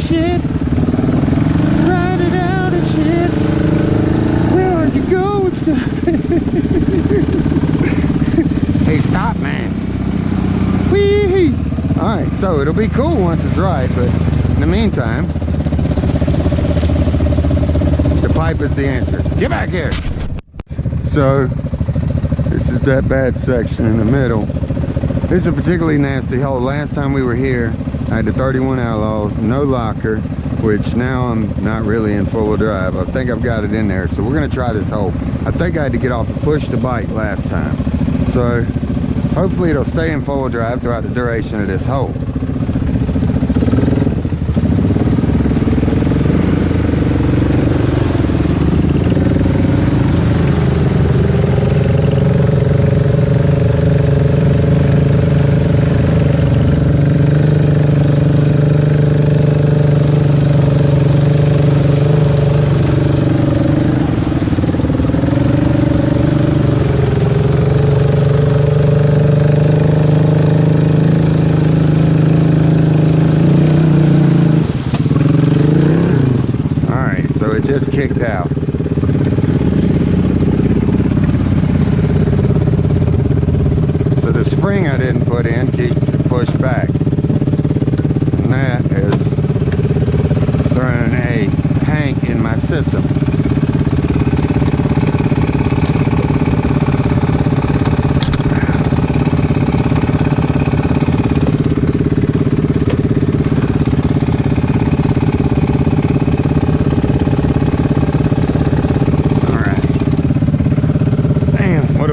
shit. Ride it out and shit. Where are you going? Stop it. Hey, stop, man. Wee. Alright, so it'll be cool once it's right, but in the meantime, the pipe is the answer. Get back here. So, this is that bad section in the middle. This is a particularly nasty hole. Last time we were here, I had the 31 Outlaws, no locker, which now I'm not really in four-wheel drive. I think I've got it in there, so we're gonna try this hole. I think I had to get off and push the bike last time. So, hopefully it'll stay in four-wheel drive throughout the duration of this hole. Just kicked out. So the spring I didn't put in keeps it pushed back. And that is throwing a hank in my system.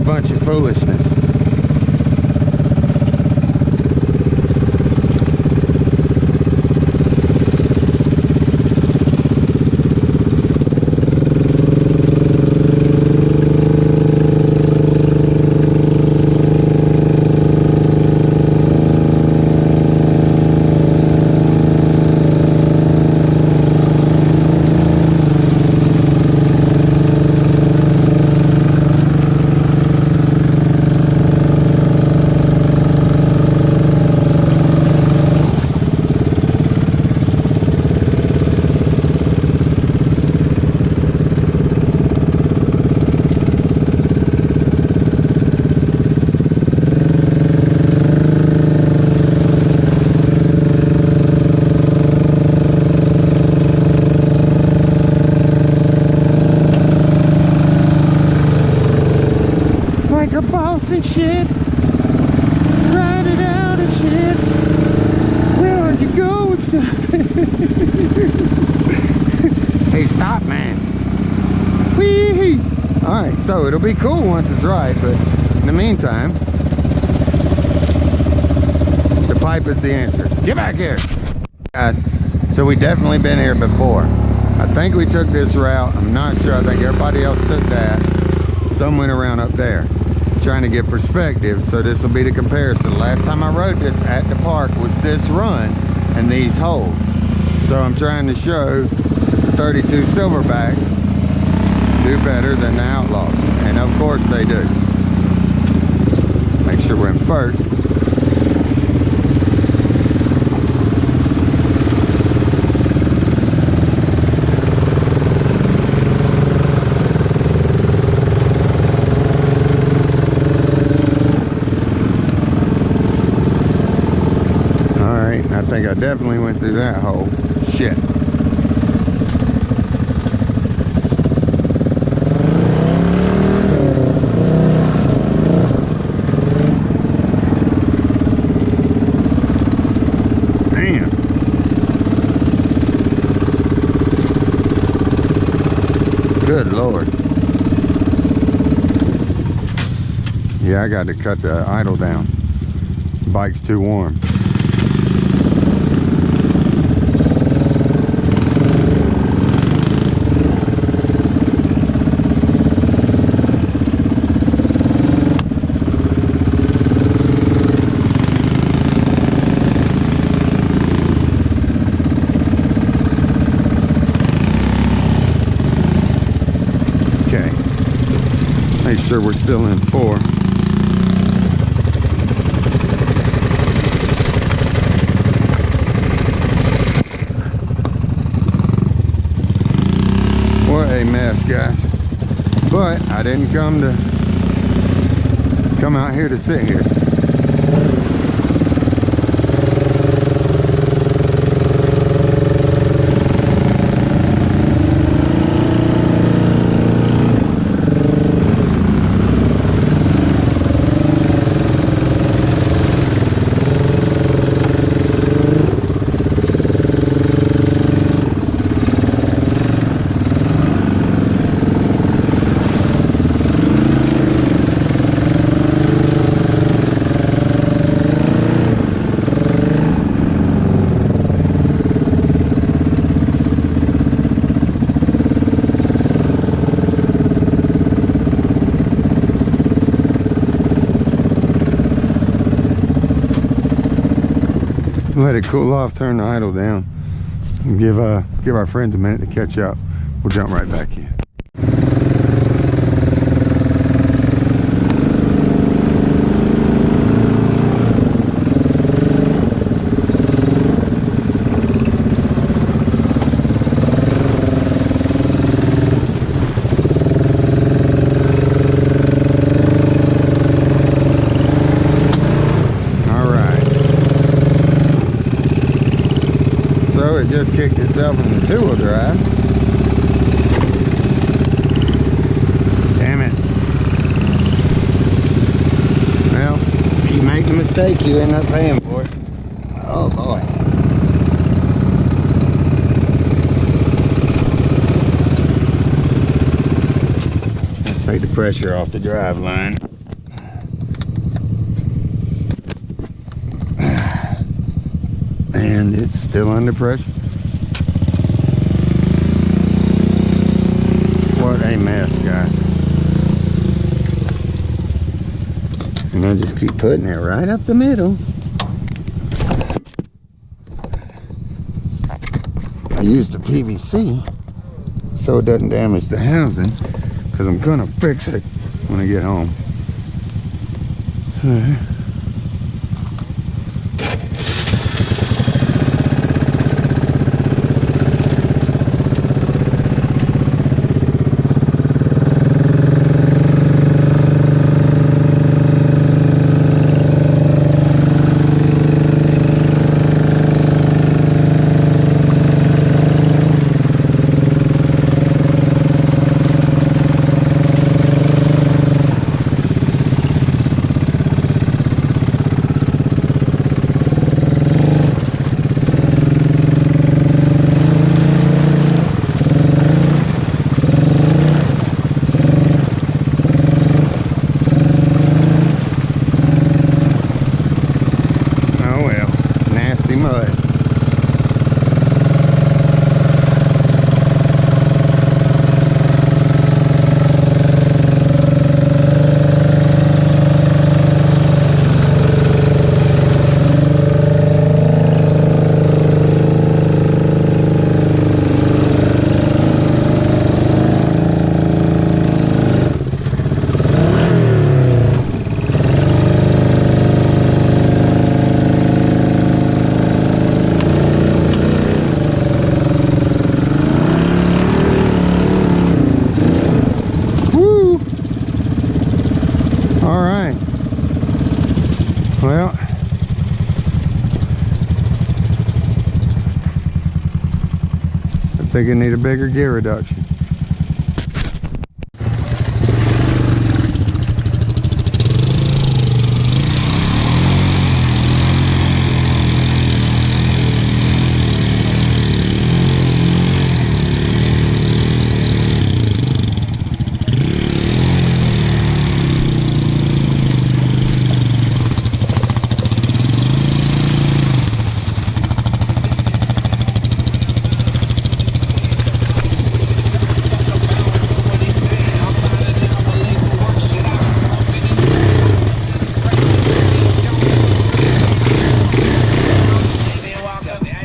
Bunch of foolishness. And shit, ride it out and shit. Where are you going? Stop it. Hey, stop, man. Wee. Alright, so it'll be cool once it's right, but in the meantime, the pipe is the answer. Get back here. Guys, so we definitely been here before. I think we took this route. I'm not sure. I think everybody else took that. Some went around up there. Trying to get perspective, so this will be the comparison. Last time I rode this at the park was this run and these holes. So I'm trying to show that the 32 Silverbacks do better than the Outlaws, and of course they do. Make sure we're in first. I think I definitely went through that hole. Shit. Damn. Good Lord. Yeah, I got to cut the idle down. Bike's too warm. Make sure we're still in 4. What a mess, guys. But I didn't come out here to sit here. Let it cool off, turn the idle down, and give our friends a minute to catch up. We'll jump right back in. So it just kicked itself in the two-wheel drive. Damn it. Well, if you make the mistake, you end up paying for it. Oh boy. Take the pressure off the drive line. And it's still under pressure. What a mess, guys. And I just keep putting it right up the middle. I used a PVC so it doesn't damage the housing, because I'm gonna fix it when I get home. So, mud. Well, I think I need a bigger gear reduction.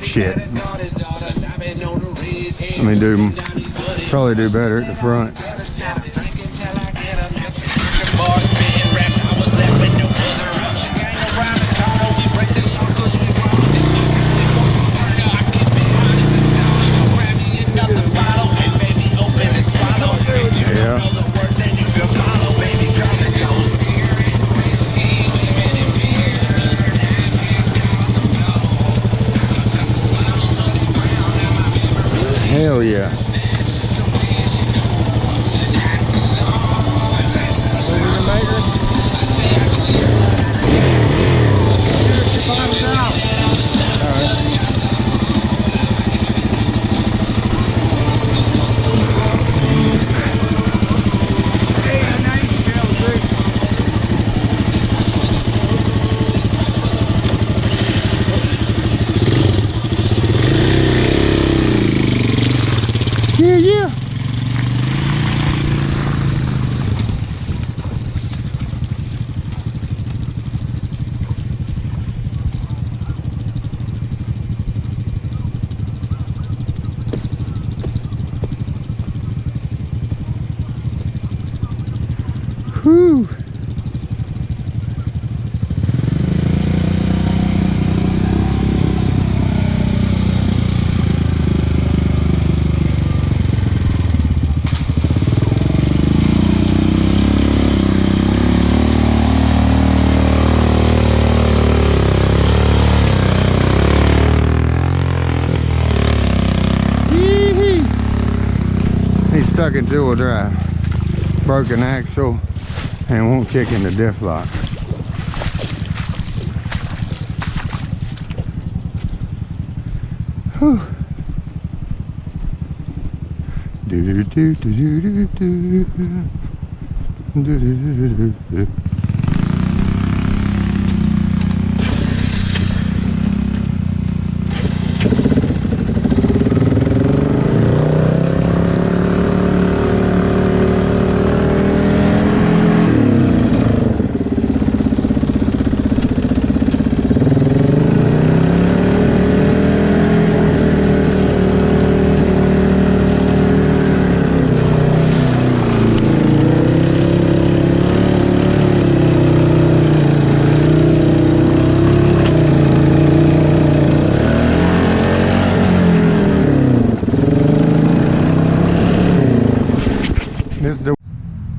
Shit. Let me probably do better at the front. He's stuck in two-wheel drive. Broken axle and won't kick in the diff lock. Whew. Do do do do do do do do do do do.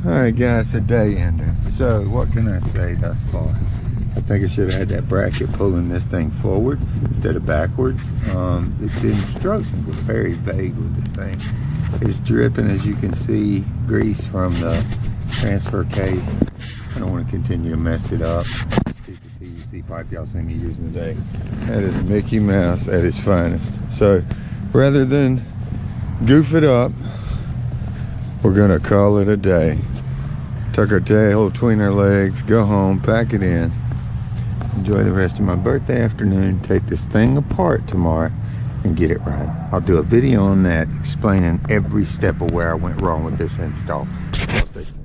Alright guys, a day ender. So what can I say thus far? I think I should have had that bracket pulling this thing forward instead of backwards. The instructions were very vague with this thing. It's dripping, as you can see, grease from the transfer case. I don't want to continue to mess it up. Stupid PVC pipe y'all see me using today. That is Mickey Mouse at its finest. So rather than goof it up, we're gonna call it a day. Tuck our tail between our legs, go home, pack it in, enjoy the rest of my birthday afternoon, take this thing apart tomorrow and get it right. I'll do a video on that explaining every step of where I went wrong with this install. Stay tuned.